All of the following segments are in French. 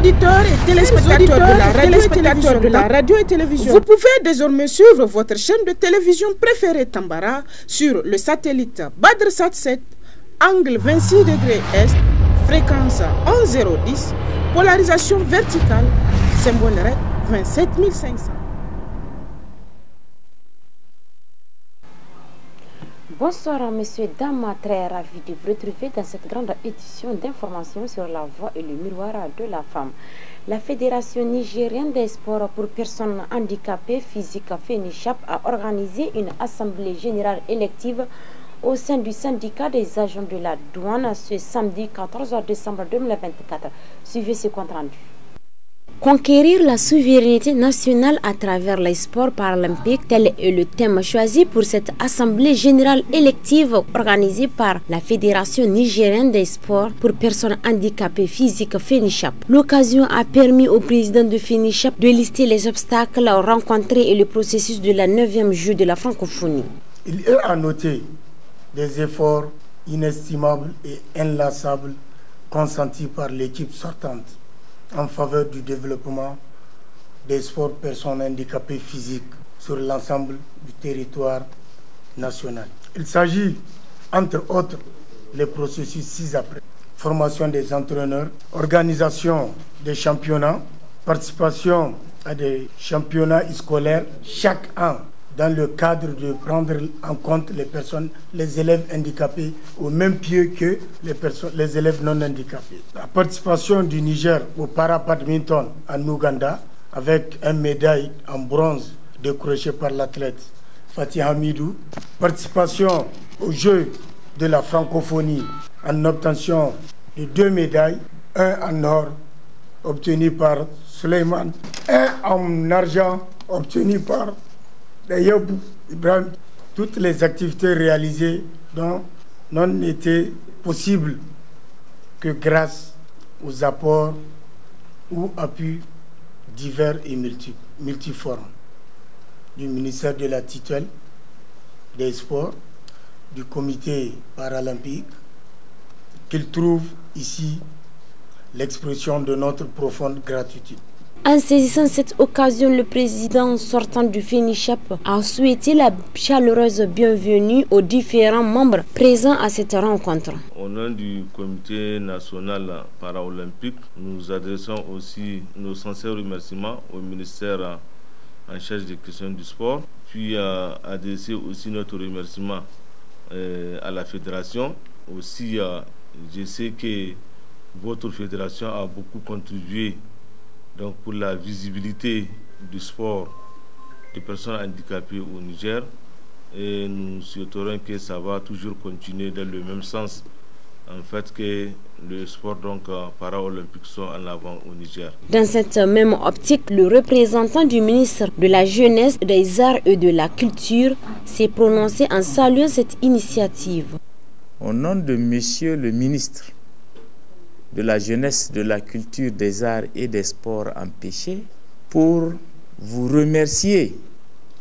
auditeurs et téléspectateurs de la radio et télévision, vous pouvez désormais suivre votre chaîne de télévision préférée Tambara sur le satellite Badrsat 7, angle 26 degrés Est, fréquence 11010, polarisation verticale, symbole REC 27500. Bonsoir messieurs, dames, très ravi de vous retrouver dans cette grande édition d'information sur la voix et le miroir de la femme. La Fédération nigérienne des sports pour personnes handicapées physiques FENICHAP a organisé une assemblée générale élective au sein du syndicat des agents de la douane ce samedi 14 décembre 2024. Suivez ce compte rendu. Conquérir la souveraineté nationale à travers les sports paralympiques, tel est le thème choisi pour cette assemblée générale élective organisée par la Fédération nigérienne des sports pour personnes handicapées physiques FENICHAP. L'occasion a permis au président de FENICHAP de lister les obstacles rencontrés et le processus de la 9e Jeux de la francophonie. Il est à noter des efforts inestimables et inlassables consentis par l'équipe sortante en faveur du développement des sports personnes handicapées physiques sur l'ensemble du territoire national. Il s'agit, entre autres, les processus ci-après: formation des entraîneurs, organisation des championnats, participation à des championnats scolaires chaque an dans le cadre de prendre en compte les élèves handicapés au même pied que les élèves non handicapés. La participation du Niger au para-badminton en Ouganda avec une médaille en bronze décrochée par l'athlète Fatih Hamidou. Participation aux Jeux de la francophonie en obtention de 2 médailles, un en or obtenu par Suleiman, un en argent obtenu par Yabou Ibrahim. Toutes les activités réalisées n'ont été possibles que grâce aux apports ou appuis divers et multiformes du ministère de la tutelle des sports, du comité paralympique, qu'il trouve ici l'expression de notre profonde gratitude. En saisissant cette occasion, le président sortant du FENICHAP a souhaité la chaleureuse bienvenue aux différents membres présents à cette rencontre. Au nom du comité national paralympique, nous adressons aussi nos sincères remerciements au ministère en charge des questions du sport, puis adresser aussi notre remerciement à la fédération. Aussi, je sais que votre fédération a beaucoup contribué donc pour la visibilité du sport des personnes handicapées au Niger, et nous souhaiterons que ça va toujours continuer dans le même sens, en fait, que le sport donc paralympique soit en avant au Niger. Dans cette même optique, le représentant du ministre de la Jeunesse, des Arts et de la Culture s'est prononcé en saluant cette initiative. Au nom de Monsieur le ministre de la Jeunesse, de la Culture, des Arts et des Sports empêchés, pour vous remercier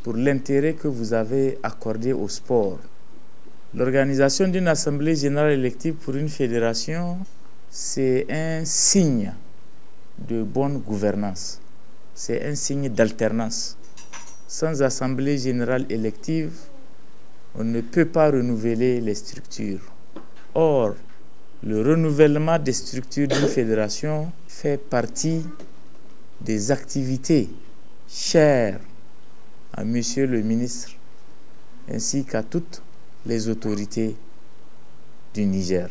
pour l'intérêt que vous avez accordé au sport. L'organisation d'une assemblée générale élective pour une fédération, c'est un signe de bonne gouvernance, c'est un signe d'alternance. Sans assemblée générale élective, on ne peut pas renouveler les structures. Or, le renouvellement des structures d'une fédération fait partie des activités chères à Monsieur le ministre ainsi qu'à toutes les autorités du Niger.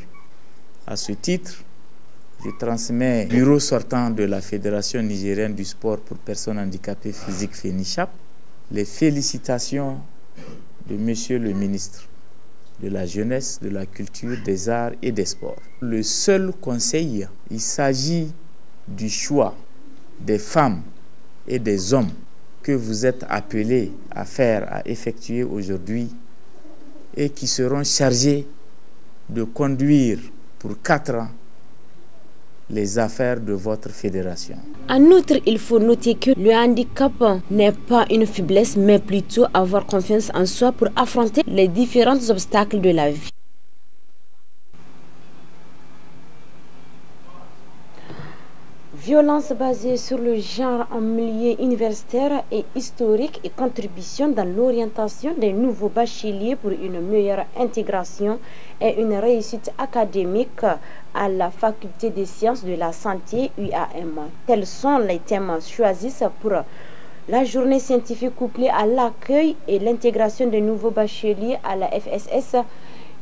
À ce titre, je transmets au bureau sortant de la Fédération nigérienne du sport pour personnes handicapées physiques FENICHAP les félicitations de Monsieur le ministre de la Jeunesse, de la Culture, des Arts et des Sports. Le seul conseil, il s'agit du choix des femmes et des hommes que vous êtes appelés à faire, à effectuer aujourd'hui, et qui seront chargés de conduire pour 4 ans les affaires de votre fédération. En outre, il faut noter que le handicap n'est pas une faiblesse, mais plutôt avoir confiance en soi pour affronter les différents obstacles de la vie. Violence basée sur le genre en milieu universitaire et historique et contribution dans l'orientation des nouveaux bacheliers pour une meilleure intégration et une réussite académique à la faculté des sciences de la santé UAM. Tels sont les thèmes choisis pour la journée scientifique couplée à l'accueil et l'intégration des nouveaux bacheliers à la FSS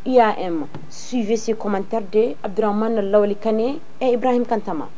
UAM. Suivez ce commentaire de Abdurrahman Laoulikane et Ibrahim Kantama.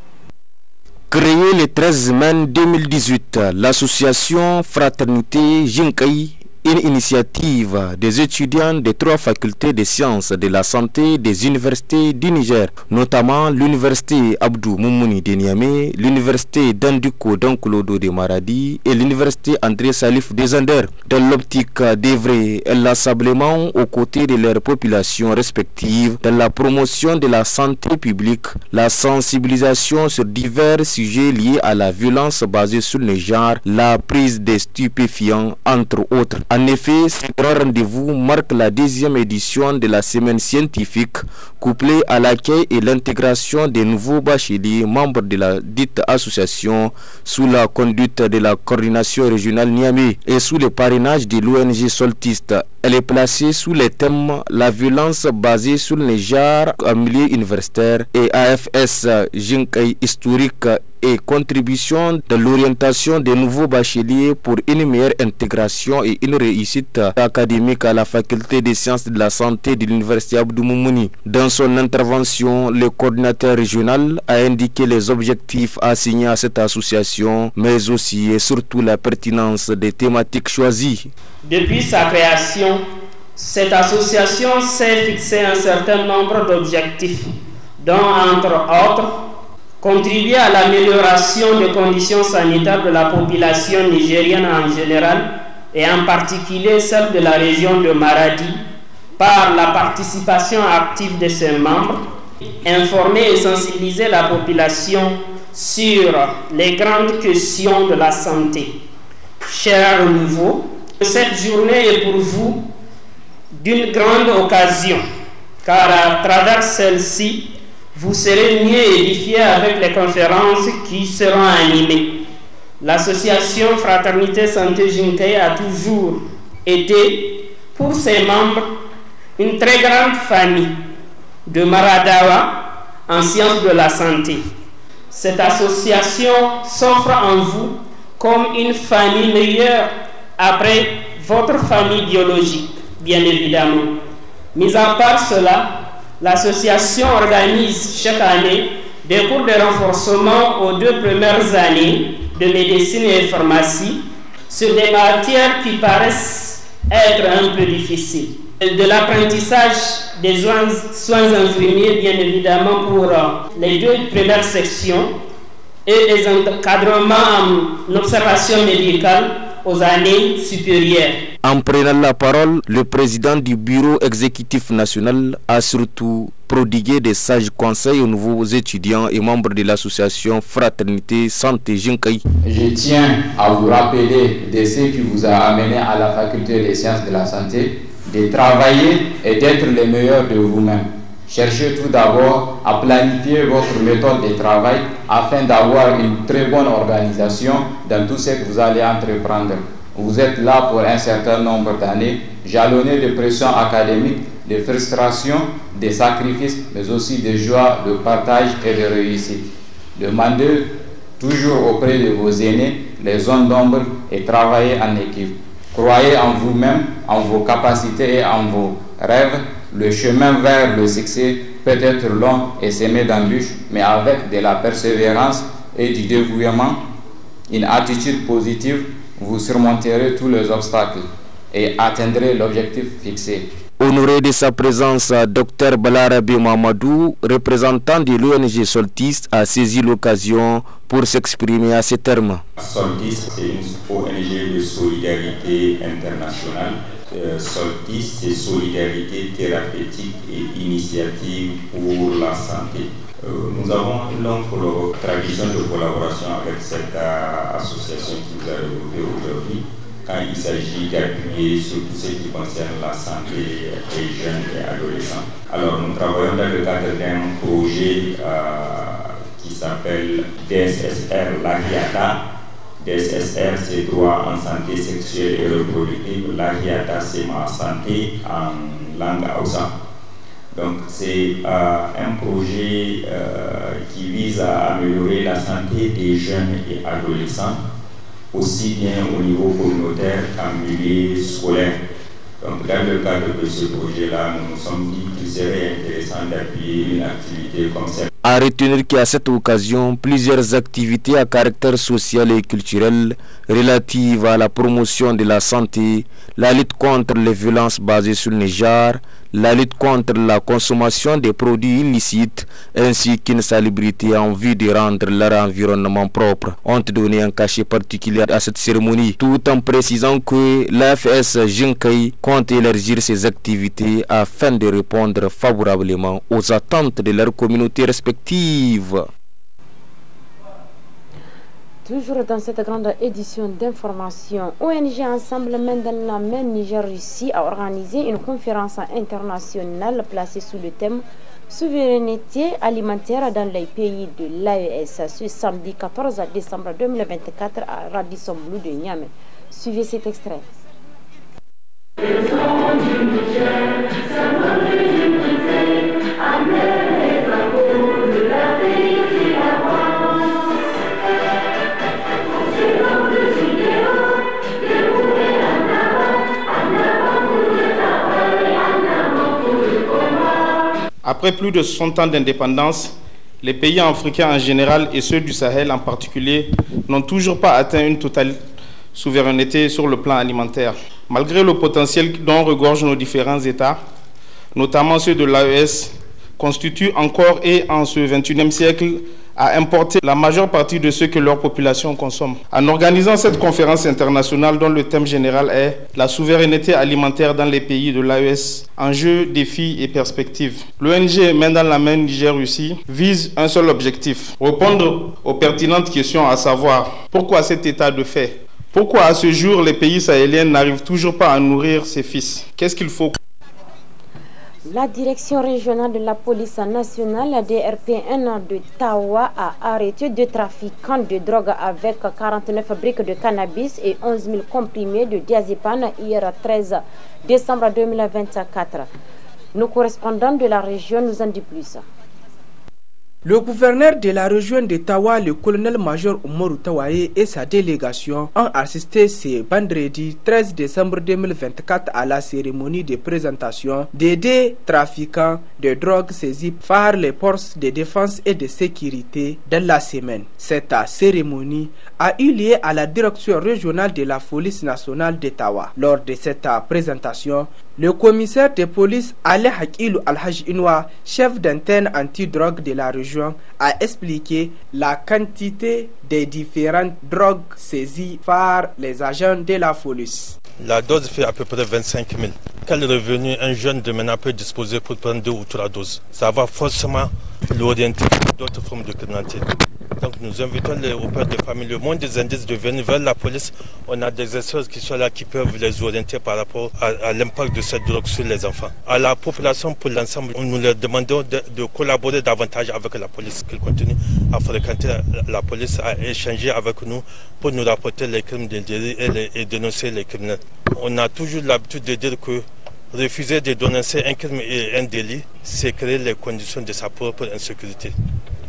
Créée le 13 mai 2018, l'association Fraternité Jinkai, une initiative des étudiants des 3 facultés des sciences de la santé des universités du Niger, notamment l'université Abdou Moumouni de Niamey, l'université Dandiko Dankolodo de Maradi et l'université André Salif de Zander, dans l'optique d'œuvrer inlassablement aux côtés de leurs populations respectives dans la promotion de la santé publique, la sensibilisation sur divers sujets liés à la violence basée sur le genre, la prise des stupéfiants, entre autres. En effet, ce grand rendez-vous marque la 2e édition de la semaine scientifique, couplée à l'accueil et l'intégration des nouveaux bacheliers membres de la dite association sous la conduite de la coordination régionale Niamey et sous le parrainage de l'ONG Soltiste. Elle est placée sous les thèmes la violence basée sur le genre en milieu universitaire et AFS Jinkai historique et contribution de l'orientation des nouveaux bacheliers pour une meilleure intégration et une réussite académique à la faculté des sciences de la santé de l'université Abdou Moumouni. Dans son intervention, le coordinateur régional a indiqué les objectifs assignés à cette association, mais aussi et surtout la pertinence des thématiques choisies. Depuis sa création, cette association s'est fixé un certain nombre d'objectifs, dont entre autres contribuer à l'amélioration des conditions sanitaires de la population nigérienne en général et en particulier celle de la région de Maradi par la participation active de ses membres, informer et sensibiliser la population sur les grandes questions de la santé. Chers nouveaux, cette journée est pour vous d'une grande occasion, car à travers celle-ci, vous serez mieux édifiés avec les conférences qui seront animées. L'association Fraternité Santé Jinkai a toujours été, pour ses membres, une très grande famille de Maradawa en sciences de la santé. Cette association s'offre en vous comme une famille meilleure après votre famille biologique, bien évidemment. Mis à part cela, l'association organise chaque année des cours de renforcement aux 2 premières années de médecine et pharmacie sur des matières qui paraissent être un peu difficiles. De l'apprentissage des soins infirmiers, bien évidemment, pour les 2 premières sections et des encadrements en observation médicale aux années supérieures. En prenant la parole, le président du bureau exécutif national a surtout prodigué des sages conseils aux nouveaux étudiants et membres de l'association Fraternité Santé Jinkai. Je tiens à vous rappeler de ce qui vous a amené à la faculté des sciences de la santé, de travailler et d'être les meilleurs de vous-même. Cherchez tout d'abord à planifier votre méthode de travail afin d'avoir une très bonne organisation dans tout ce que vous allez entreprendre. Vous êtes là pour un certain nombre d'années, jalonnés de pression académique, de frustration, de sacrifices, mais aussi de joie, de partage et de réussite. Demandez toujours auprès de vos aînés les zones d'ombre et travaillez en équipe. Croyez en vous-même, en vos capacités et en vos rêves. Le chemin vers le succès peut être long et semé d'embûches, mais avec de la persévérance et du dévouement, une attitude positive, vous surmonterez tous les obstacles et atteindrez l'objectif fixé. Honoré de sa présence, Dr Balarabe Mamadou, représentant de l'ONG Soltiste, a saisi l'occasion pour s'exprimer à ces termes. Soltiste, c'est une ONG de solidarité internationale. Soltiste, c'est solidarité thérapeutique et initiative pour la santé. Nous avons une longue tradition de collaboration avec cette association qui nous a regroupés aujourd'hui quand il s'agit d'appuyer sur tout ce qui concerne la santé des jeunes et adolescents. Alors nous travaillons dans le cadre d'un projet qui qui s'appelle DSSR Lahiata. DSSR, c'est droit en santé sexuelle et reproductive. Lahiata, c'est ma santé en langue Hausa. Donc c'est un projet qui vise à améliorer la santé des jeunes et adolescents, aussi bien au niveau communautaire qu'en milieu scolaire. Donc dans le cadre de ce projet-là, nous nous sommes dit qu'il serait intéressant d'appuyer une activité comme celle. À retenir qu'à cette occasion, plusieurs activités à caractère social et culturel relatives à la promotion de la santé, la lutte contre les violences basées sur le genre, la lutte contre la consommation des produits illicites ainsi qu'une salubrité en vue de rendre leur environnement propre ont donné un cachet particulier à cette cérémonie, tout en précisant que l'AFS Jinkai compte élargir ses activités afin de répondre favorablement aux attentes de leur communauté respective. Toujours dans cette grande édition d'information, ONG Ensemble Main dans la Main Niger-Russie a organisé une conférence internationale placée sous le thème Souveraineté alimentaire dans les pays de l'AES ce samedi 14 décembre 2024 à Radisson Blu de Niamey. Suivez cet extrait. Après plus de 60 ans d'indépendance, les pays africains en général et ceux du Sahel en particulier n'ont toujours pas atteint une totale souveraineté sur le plan alimentaire. Malgré le potentiel dont regorgent nos différents États, notamment ceux de l'AES, constituent encore et en ce XXIe siècle à importer la majeure partie de ce que leur population consomme. En organisant cette conférence internationale dont le thème général est la souveraineté alimentaire dans les pays de l'AES, enjeux, défis et perspectives, l'ONG Main dans la Main Niger-Russie vise un seul objectif, répondre aux pertinentes questions, à savoir pourquoi cet état de fait, pourquoi à ce jour les pays sahéliens n'arrivent toujours pas à nourrir ses fils, qu'est-ce qu'il faut. La direction régionale de la police nationale, la DRP1 de Tawa, a arrêté 2 trafiquants de drogue avec 49 briques de cannabis et 11 000 comprimés de diazépam hier 13 décembre 2024. Nos correspondants de la région nous en disent plus. Le gouverneur de la région de Tawa, le colonel-major Oumarou Tawaye et sa délégation ont assisté ce vendredi 13 décembre 2024 à la cérémonie de présentation des 2 trafiquants de drogue saisis par les forces de défense et de sécurité dans la semaine. Cette cérémonie a eu lieu à la direction régionale de la police nationale de Tawa. Lors de cette présentation, le commissaire de police Ali Hakilou Al-Haj Inwa, chef d'antenne anti-drogue de la région, a expliqué la quantité des différentes drogues saisies par les agents de la police. La dose fait à peu près 25 000. Quel revenu un jeune de maintenant peut disposer pour prendre 2 ou 3 doses? Ça va forcément l'orienter vers d'autres formes de criminalité. Donc nous invitons les pères de famille, le moins des indices de venir vers la police. On a des experts qui sont là qui peuvent les orienter par rapport à l'impact de cette drogue sur les enfants. À la population pour l'ensemble, nous leur demandons de collaborer davantage avec la police, qu'ils continuent à fréquenter la police, à échanger avec nous pour nous rapporter les crimes de délit et dénoncer les criminels. On a toujours l'habitude de dire que refuser de dénoncer un crime et un délit, c'est créer les conditions de sa propre insécurité.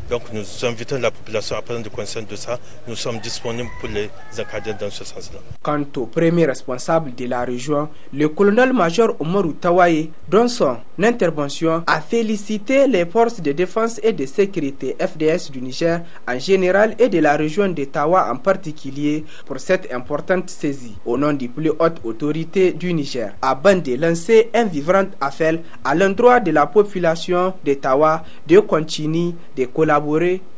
Donc nous invitons la population à prendre conscience de ça. Nous sommes disponibles pour les encadrer dans ce sens-là. Quant au premier responsable de la région, le colonel-major Oumarou Tawaye, dans son intervention, a félicité les forces de défense et de sécurité FDS du Niger en général et de la région de Tawa en particulier pour cette importante saisie au nom des plus hautes autorités du Niger, avant de lancer un vibrant appel à l'endroit de la population de Tawa de continuer de collaborer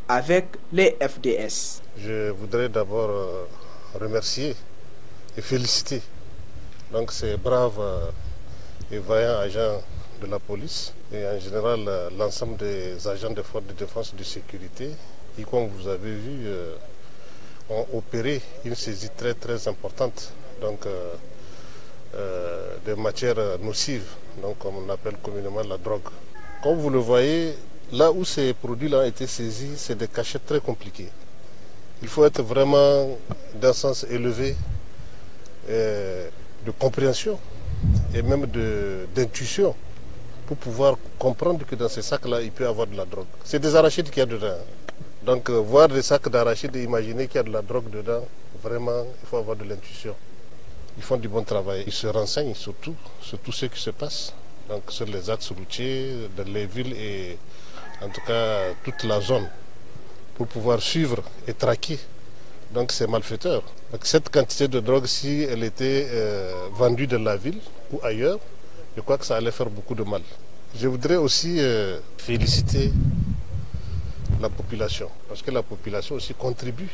avec les FDS. Je voudrais d'abord remercier et féliciter donc ces braves et vaillants agents de la police et en général l'ensemble des agents des forces de défense et de sécurité qui, comme vous avez vu, ont opéré une saisie très importante donc des matières nocives, donc comme on appelle communément la drogue. Comme vous le voyez, là où ces produits ont été saisis, c'est des cachets très compliqués. Il faut être vraiment d'un sens élevé de compréhension et même d'intuition pour pouvoir comprendre que dans ces sacs-là, il peut y avoir de la drogue. C'est des arachides qu'il y a dedans. Donc voir des sacs d'arachides et imaginer qu'il y a de la drogue dedans, vraiment, il faut avoir de l'intuition. Ils font du bon travail. Ils se renseignent surtout sur tout ce qui se passe, donc sur les axes routiers, dans les villes et en tout cas toute la zone, pour pouvoir suivre et traquer donc ces malfaiteurs. Donc, cette quantité de drogue, si elle était vendue dans la ville ou ailleurs, je crois que ça allait faire beaucoup de mal. Je voudrais aussi féliciter la population, parce que la population aussi contribue.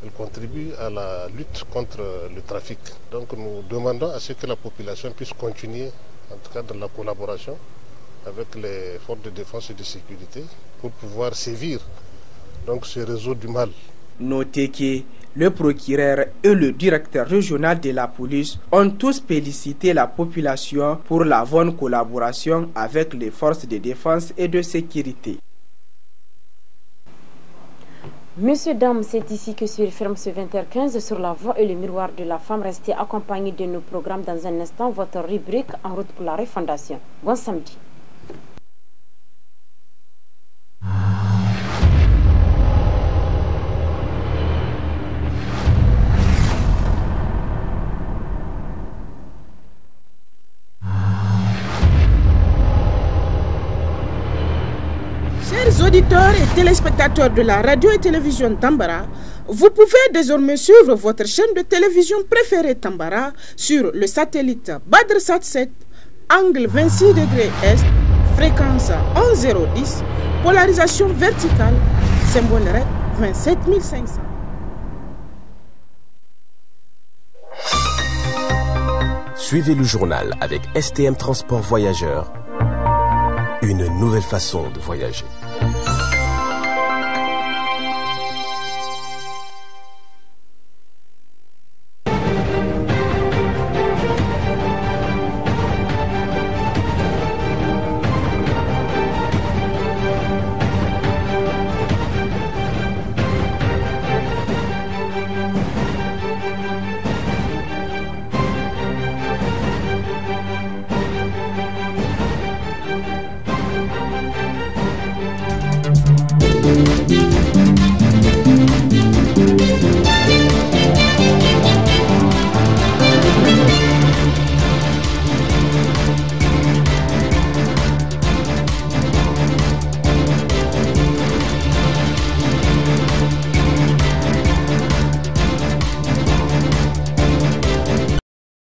Elle contribue à la lutte contre le trafic. Donc nous demandons à ce que la population puisse continuer, en tout cas dans la collaboration avec les forces de défense et de sécurité, pour pouvoir sévir donc ce réseau du mal. Notez que le procureur et le directeur régional de la police ont tous félicité la population pour la bonne collaboration avec les forces de défense et de sécurité. Monsieur, dames, c'est ici que se referme ce 20h15 sur la voie et le miroir de la femme. Restez accompagnés de nos programmes dans un instant. Votre rubrique En route pour la refondation. Bon samedi. Chers auditeurs et téléspectateurs de la radio et télévision Tambara, vous pouvez désormais suivre votre chaîne de télévision préférée Tambara sur le satellite BadrSat 7, angle 26 degrés Est, fréquence 11010, polarisation verticale, symbole REC 27500. Suivez le journal avec STM Transport Voyageurs. Une nouvelle façon de voyager.